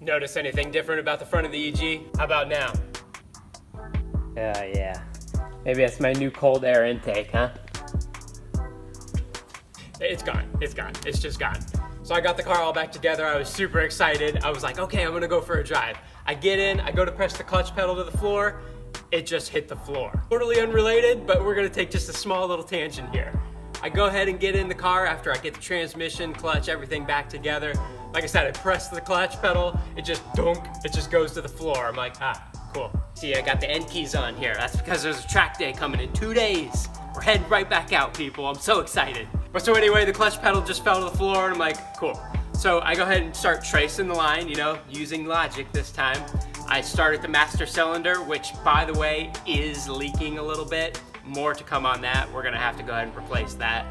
Notice anything different about the front of the EG? How about now? Yeah. Maybe that's my new cold air intake, huh? It's gone. It's just gone. So I got the car all back together. I was super excited. I was like, okay, I'm gonna go for a drive. I get in, I go to press the clutch pedal to the floor. It just hit the floor. Totally unrelated, but we're gonna take just a small little tangent here. I go ahead and get in the car after I get the transmission, clutch, everything back together. Like I said, I press the clutch pedal, it just goes to the floor. I'm like, cool. See, I got the end keys on here. That's because there's a track day coming in 2 days. We're heading right back out, people. I'm so excited. But so anyway, the clutch pedal just fell to the floor and I'm like, cool. So I go ahead and start tracing the line, using logic this time. I start at the master cylinder, which by the way, is leaking a little bit. More to come on that. We're gonna have to go ahead and replace that.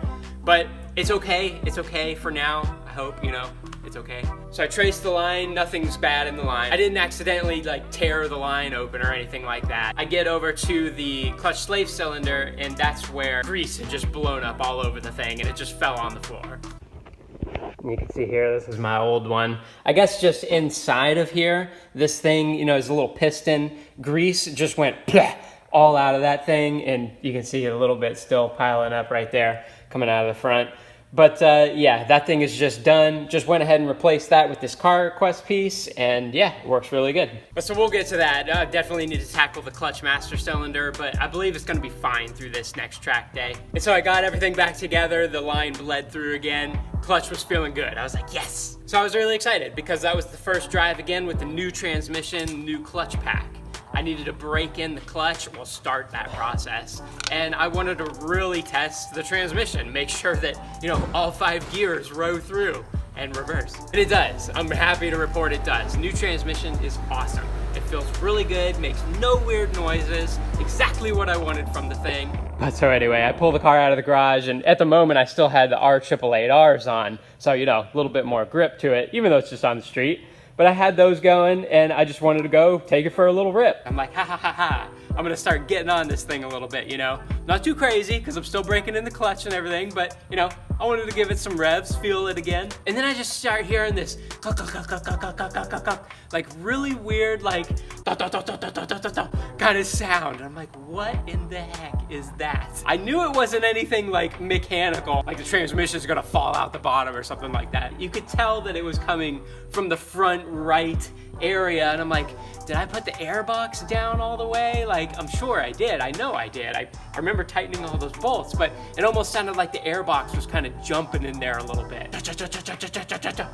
But it's okay for now. I hope, it's okay. So I traced the line, nothing's bad in the line. I didn't accidentally tear the line open or anything like that. I get over to the clutch slave cylinder and that's where grease had just blown up all over the thing and it just fell on the floor. You can see here, this is my old one. I guess just inside of here, this thing, is a little piston. Grease just went all out of that thing, and you can see a little bit still piling up right there, coming out of the front. But yeah, that thing is just done. Just went ahead and replaced that with this car request piece, and yeah, it works really good. But so we'll get to that. Definitely need to tackle the clutch master cylinder, but I believe it's gonna be fine through this next track day. And so I got everything back together, the line bled through again, clutch was feeling good. I was like, yes! So I was really excited because that was the first drive again with the new transmission, new clutch pack. I needed to break in the clutch, start that process. And I wanted to really test the transmission, make sure that, all 5 gears row through and reverse. And it does. I'm happy to report it does. New transmission is awesome. It feels really good, makes no weird noises, exactly what I wanted from the thing. But so anyway, I pulled the car out of the garage and at the moment I still had the R888Rs on. So, a little bit more grip to it, even though it's just on the street. But I had those going and I just wanted to go take it for a little rip. I'm like, ha. I'm gonna start getting on this thing a little bit, Not too crazy, because I'm still breaking in the clutch and everything, but, I wanted to give it some revs, feel it again. And then I just start hearing this like really weird, kind of sound. And I'm like, what in the heck is that? I knew it wasn't anything mechanical, like the transmission's gonna fall out the bottom or something like that. You could tell that it was coming from the front right area, and I'm like, did I put the airbox down all the way? I'm sure I did. I know I did. I remember tightening all those bolts, but it almost sounded like the airbox was kind of jumping in there a little bit. So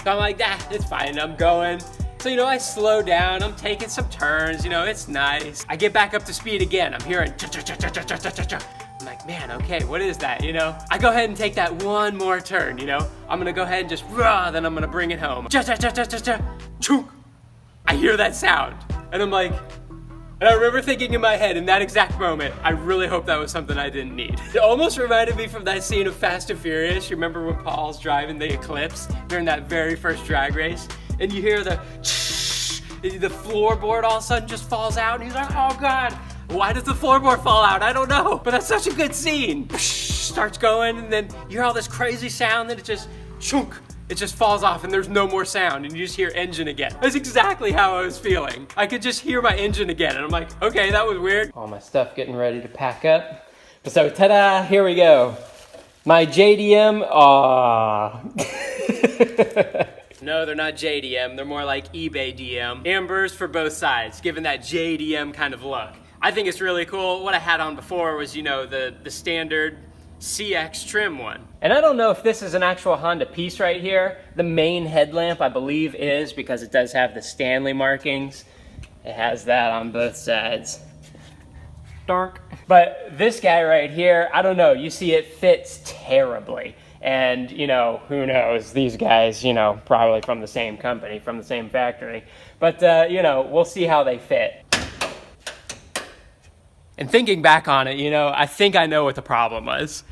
I'm like, it's fine, I'm going. So, I slow down, I'm taking some turns, it's nice. I get back up to speed again, I'm hearing I'm like, man, okay, what is that, I go ahead and take that one more turn, I'm gonna go ahead and just then I'm gonna bring it home. I hear that sound, and I'm like, and I remember thinking in my head in that exact moment, I really hope that was something I didn't need. It almost reminded me from that scene of Fast and Furious. You remember when Paul's driving the Eclipse during that very first drag race? And you hear the floorboard all of a sudden just falls out, and he's like, oh God, why does the floorboard fall out? I don't know, but that's such a good scene. Starts going, and then you hear all this crazy sound, and it just chunk. It just falls off and there's no more sound and you just hear engine again. That's exactly how I was feeling. I could just hear my engine again and I'm like, okay, that was weird. All my stuff getting ready to pack up. So ta-da, here we go. My JDM, No, they're not JDM. They're more like eBay DM. Ambers for both sides, giving that JDM kind of look. I think it's really cool. What I had on before was, the standard CX trim one. And I don't know if this is an actual Honda piece right here. The main headlamp, I believe, is because it does have the Stanley markings. It has that on both sides. Dark. But this guy right here, I don't know. You see it fits terribly. And, who knows? These guys, probably from the same company, from the same factory. But, we'll see how they fit. And thinking back on it, I think I know what the problem was.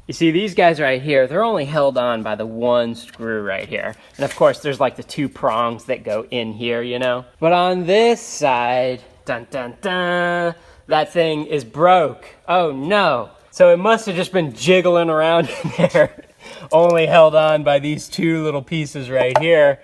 You see, these guys right here, they're only held on by the one screw right here. And of course, there's the 2 prongs that go in here, But on this side, dun dun dun, that thing is broke. Oh no. So it must have just been jiggling around in there, only held on by these 2 little pieces right here.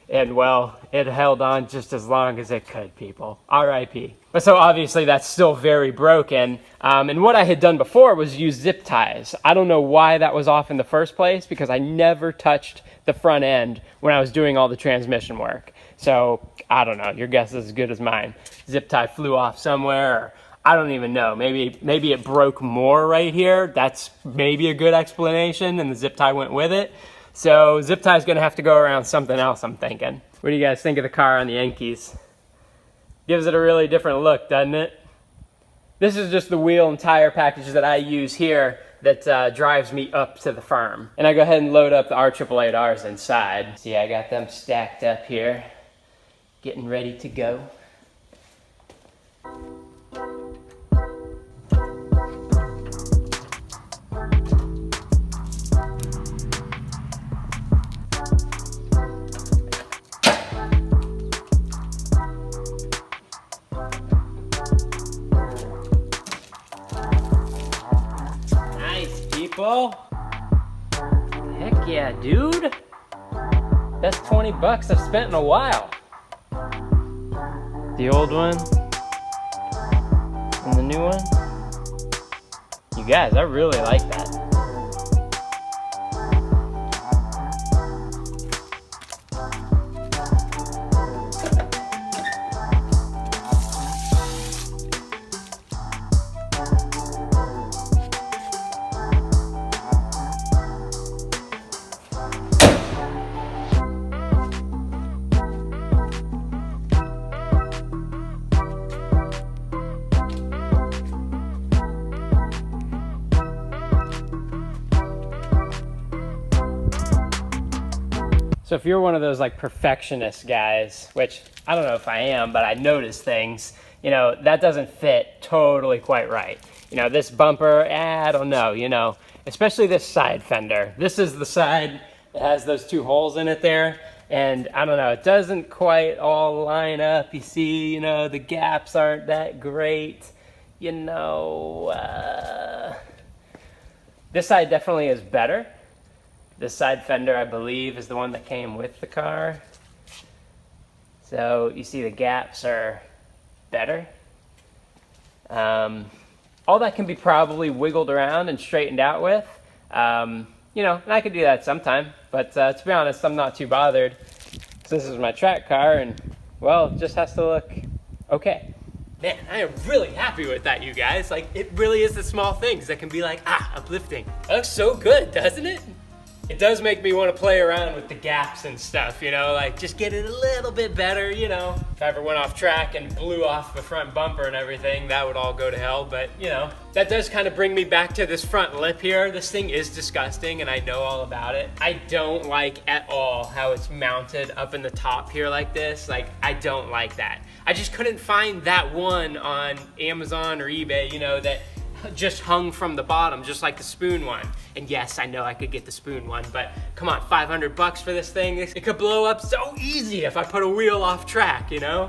And well, it held on just as long as it could, people. RIP. But so obviously that's still very broken. And what I had done before was use zip ties. I don't know why that was off in the first place, because I never touched the front end when I was doing all the transmission work. So I don't know, your guess is as good as mine. Zip tie flew off somewhere, or I don't even know. Maybe it broke more right here. That's maybe a good explanation, and the zip tie went with it. So zip tie is gonna have to go around something else, I'm thinking. What do you guys think of the car on the Yankees? Gives it a really different look, doesn't it? This is just the wheel and tire package that I use here that drives me up to the farm. And I go ahead and load up the R888Rs inside. See, I got them stacked up here, getting ready to go. Heck yeah, dude. Best 20 bucks I've spent in a while. The old one and the new one. You guys, I really like that. So if you're one of those like perfectionist guys, which I don't know if I am, but I notice things, you know, that doesn't fit totally quite right. You know, this bumper, I don't know, you know, especially this side fender. This is the side that has those two holes in it there. And I don't know, it doesn't quite all line up. You see, you know, the gaps aren't that great. You know, this side definitely is better. This side fender, I believe, is the one that came with the car. So you see the gaps are better. All that can be probably wiggled around and straightened out with. You know, and I could do that sometime, but to be honest, I'm not too bothered. So this is my track car, and well, it just has to look okay. Man, I am really happy with that, you guys. Like, it really is the small things that can be like, uplifting. That looks so good, doesn't it? It does make me want to play around with the gaps and stuff, you know, like just get it a little bit better, you know. If I ever went off track and blew off the front bumper and everything, that would all go to hell, but you know. That does kind of bring me back to this front lip here. This thing is disgusting and I know all about it. I don't like at all how it's mounted up in the top here like this. Like, I don't like that. I just couldn't find that one on Amazon or eBay, you know, that just hung from the bottom, just like the spoon one. And yes, I know I could get the spoon one, but come on, 500 bucks for this thing? It could blow up so easy if I put a wheel off track, you know?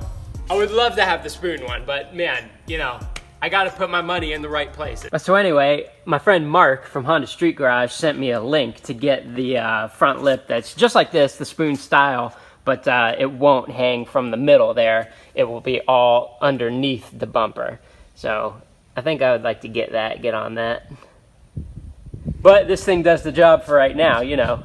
I would love to have the spoon one, but man, you know, I gotta put my money in the right place. So anyway, my friend Mark from Honda Street Garage sent me a link to get the front lip that's just like this, the spoon style, but it won't hang from the middle there. It will be all underneath the bumper. So I think I would like to get on that. But this thing does the job for right now, you know.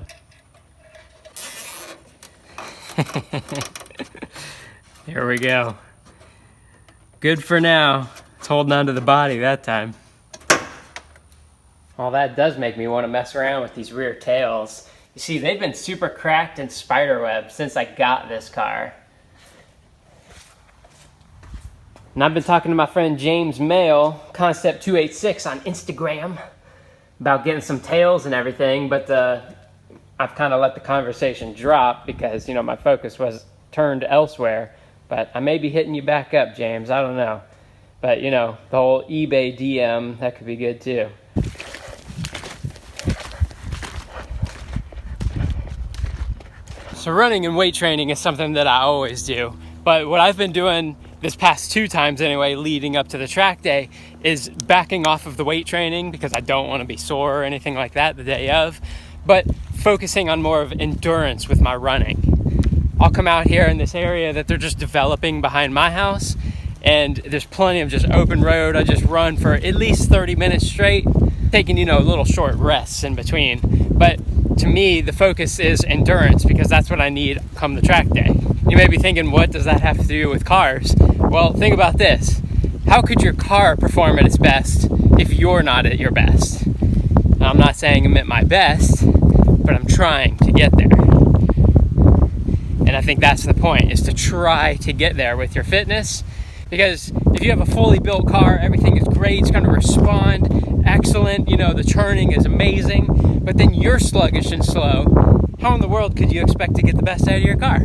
There we go. Good for now. It's holding on to the body that time. Well, that does make me want to mess around with these rear tails. You see, they've been super cracked and spiderweb since I got this car. And I've been talking to my friend James Mail, Concept286 on Instagram, about getting some tails and everything, but I've kind of let the conversation drop because, you know, my focus was turned elsewhere. But I may be hitting you back up, James, I don't know. But, you know, the whole eBay DM, that could be good too. So running and weight training is something that I always do. But what I've been doing this past 2 times anyway, leading up to the track day, is backing off of the weight training because I don't want to be sore or anything like that the day of, but focusing on more of endurance with my running. I'll come out here in this area that they're just developing behind my house, and there's plenty of just open road. I just run for at least 30 minutes straight, taking, little short rests in between. But to me, the focus is endurance, because that's what I need come the track day. You may be thinking, what does that have to do with cars? Well, think about this. How could your car perform at its best if you're not at your best? Now, I'm not saying I'm at my best, but I'm trying to get there. And I think that's the point, is to try to get there with your fitness. Because if you have a fully built car, everything is great, it's going to respond excellent, the turning is amazing, but then you're sluggish and slow, how in the world could you expect to get the best out of your car?